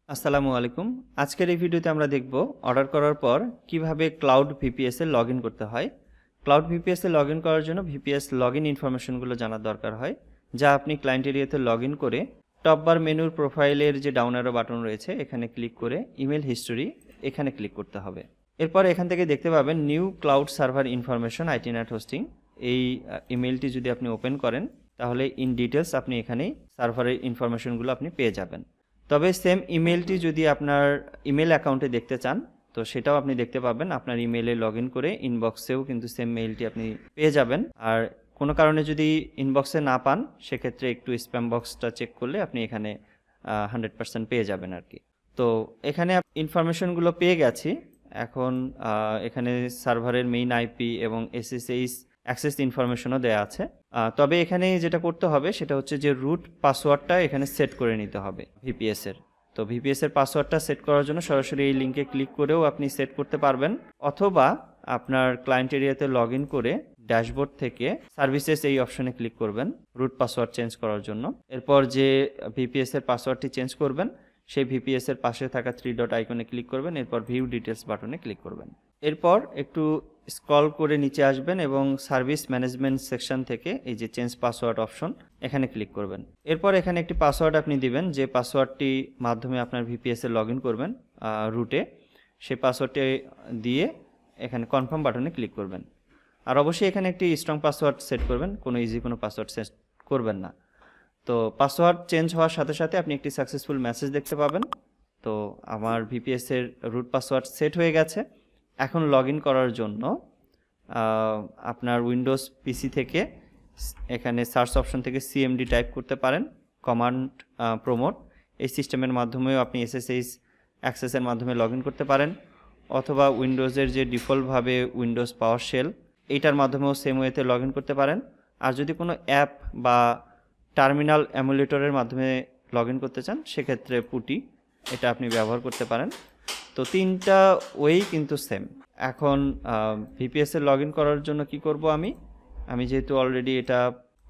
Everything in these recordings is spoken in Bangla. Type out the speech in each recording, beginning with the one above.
আসসালামু আলাইকুম। আজকের এই ভিডিওতে আমরা দেখব অর্ডার করার পর কিভাবে ক্লাউড ভিপিএস এ লগইন করতে হয়। ক্লাউড ভিপিএস এ লগইন করার জন্য ভিপিএস লগইন ইনফরমেশনগুলো জানার দরকার হয়, যা আপনি ক্লায়েন্ট এরিয়াতে লগইন করে টপ বার মেনুর প্রোফাইলের যে ডাউন অ্যারো বাটন রয়েছে এখানে ক্লিক করে ইমেল হিস্টোরি এখানে ক্লিক করতে হবে। এরপর এখান থেকে দেখতে পাবেন নিউ ক্লাউড সার্ভার ইনফরমেশন আইটিনেট হোস্টিং। এই ইমেলটি যদি আপনি ওপেন করেন তাহলে ইন ডিটেলস আপনি এখানেই সার্ভারের ইনফরমেশনগুলো আপনি পেয়ে যাবেন। তবে সেম ইমেলটি যদি আপনার ইমেল অ্যাকাউন্টে দেখতে চান তো সেটাও আপনি দেখতে পাবেন। আপনার ইমেলে লগইন করে ইনবক্সেও কিন্তু সেম মেইলটি আপনি পেয়ে যাবেন। আর কোনো কারণে যদি ইনবক্সে না পান সেক্ষেত্রে একটু স্প্যাম বক্সটা চেক করলে আপনি এখানে 100% পেয়ে যাবেন আর কি। তো এখানে ইনফরমেশনগুলো পেয়ে গেছি। এখন এখানে সার্ভারের মেইন আইপি এবং এসএসএইচ অ্যাক্সেস ইনফরমেশনও দেওয়া আছে। তবে এখানে যেটা করতে হবে সেটা হচ্ছে যে রুট পাসওয়ার্ডটা এখানে সেট করে নিতে হবে ভিপিএস এর। তো ভিপিএস এর পাসওয়ার্ডটা সেট করার জন্য সরাসরি এই লিঙ্কে ক্লিক করেও আপনি সেট করতে পারবেন, অথবা আপনার ক্লায়েন্ট এরিয়াতে লগ ইন করে ড্যাশবোর্ড থেকে সার্ভিসেস এই অপশনে ক্লিক করবেন রুট পাসওয়ার্ড চেঞ্জ করার জন্য। এরপর যে ভিপিএস এর পাসওয়ার্ডটি চেঞ্জ করবেন সেই ভিপিএস এর পাশে থাকা 3 ডট আইকনে ক্লিক করবেন, এরপর ভিউ ডিটেলস বাটনে ক্লিক করবেন। এরপর একটু স্ক্রল করে নিচে আসবেন এবং সার্ভিস ম্যানেজমেন্ট সেকশন থেকে এই যে চেঞ্জ পাসওয়ার্ড অপশন এখানে ক্লিক করবেন। এরপর এখানে একটি পাসওয়ার্ড আপনি দিবেন, যে পাসওয়ার্ডটি মাধ্যমে আপনার ভিপিএস এ লগ ইন করবেন রুটে। সেই পাসওয়ার্ডটি দিয়ে এখানে কনফার্ম বাটনে ক্লিক করবেন। আর অবশ্যই এখানে একটি স্ট্রং পাসওয়ার্ড সেট করবেন, কোনো ইজি কোনো পাসওয়ার্ড সেট করবেন না। তো পাসওয়ার্ড চেঞ্জ হওয়ার সাথে সাথে আপনি একটি সাকসেসফুল মেসেজ দেখতে পাবেন। তো আমার ভিপিএস এর রুট পাসওয়ার্ড সেট হয়ে গেছে। এখন লগ ইন করার জন্য আপনার উইন্ডোজ পিসি থেকে এখানে সার্চ অপশন থেকে সিএমডি টাইপ করতে পারেন, কমান্ড প্রমোট। এই সিস্টেমের মাধ্যমেও আপনি এসএসএইচ অ্যাক্সেসের মাধ্যমে লগ ইন করতে পারেন, অথবা উইন্ডোজের যে ডিফল্টভাবে উইন্ডোজ পাওয়ার শেল এইটার মাধ্যমেও সেম ওয়েতে লগ ইন করতে পারেন। আর যদি কোনো অ্যাপ বা টার্মিনাল এমুলেটরের মাধ্যমে লগ ইন করতে চান সেক্ষেত্রে পুটি এটা আপনি ব্যবহার করতে পারেন। তো তিনটা ওয়েই কিন্তু সেম। এখন ভিপিএস এ লগ ইন করার জন্য কি করব, আমি যেহেতু অলরেডি এটা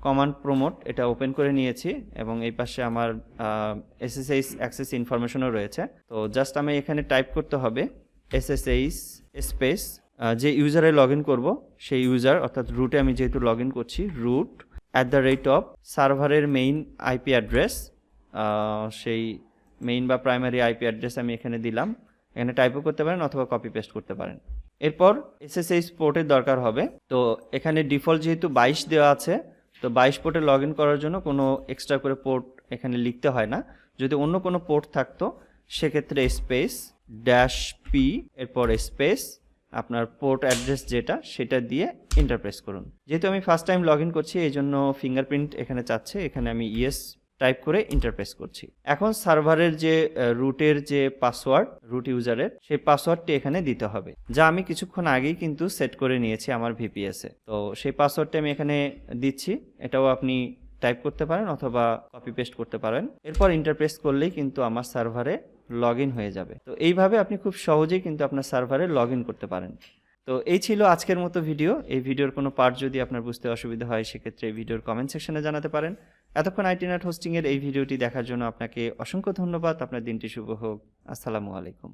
কমান্ড প্রমোট এটা ওপেন করে নিয়েছি এবং এই পাশে আমার এসএসএইচ অ্যাক্সেস ইনফরমেশনও রয়েছে। তো জাস্ট আমি এখানে টাইপ করতে হবে এসএসএইচ স্পেস যে ইউজারে লগ ইন করবো সেই ইউজার, অর্থাৎ রুটে আমি যেহেতু লগ ইন করছি রুট @ সার্ভারের মেইন আইপি অ্যাড্রেস, সেই মেইন বা প্রাইমারি আইপি অ্যাড্রেস আমি এখানে দিলাম। এখানে টাইপও করতে পারেন অথবা কপি পেস্ট করতে পারেন। এরপর এসএসএইচ পোর্টের দরকার হবে। তো এখানে ডিফল্ট যেহেতু 22 দেওয়া আছে, তো 22 পোর্টে লগ ইন করার জন্য কোনো এক্সট্রা করে পোর্ট এখানে লিখতে হয় না। যদি অন্য কোনো পোর্ট থাকতো সেক্ষেত্রে স্পেস -p এরপর স্পেস আপনার পোর্ট অ্যাড্রেস যেটা সেটা দিয়ে এন্টার প্রেস করুন। যেহেতু আমি ফার্স্ট টাইম লগ ইন করছি এই জন্য ফিঙ্গারপ্রিন্ট এখানে চাচ্ছে, এখানে আমি ইয়েস টাইপ করে ইন্টারপ্রেস করছি। এখন সার্ভারের যে রুটের যে পাসওয়ার্ড রুট ইউজারের সেই পাসওয়ার্ডটি এখানে দিতে হবে, যা আমি কিছুক্ষণ আগেই কিন্তু সেট করে নিয়েছি আমার ভিপিএস এ। তো সেই পাসওয়ার্ডটি আমি এখানে দিচ্ছি, এটাও আপনি টাইপ করতে পারেন অথবা কপি পেস্ট করতে পারেন। এরপর ইন্টারপ্রেস করলেই কিন্তু আমার সার্ভারে লগ ইন হয়ে যাবে। তো এইভাবে আপনি খুব সহজেই কিন্তু আপনার সার্ভারে লগ ইন করতে পারেন। তো এই ছিল আজকের মতো ভিডিও। এই ভিডিওর কোনো পার্ট যদি আপনার বুঝতে অসুবিধা হয় সেক্ষেত্রে এই ভিডিওর কমেন্ট সেকশনে জানাতে পারেন। এতক্ষণ আইটিনেট হোস্টিং এর এই ভিডিওটি দেখার জন্য আপনাকে অসংখ্য ধন্যবাদ। আপনার দিনটি শুভ হোক। আসসালামু আলাইকুম।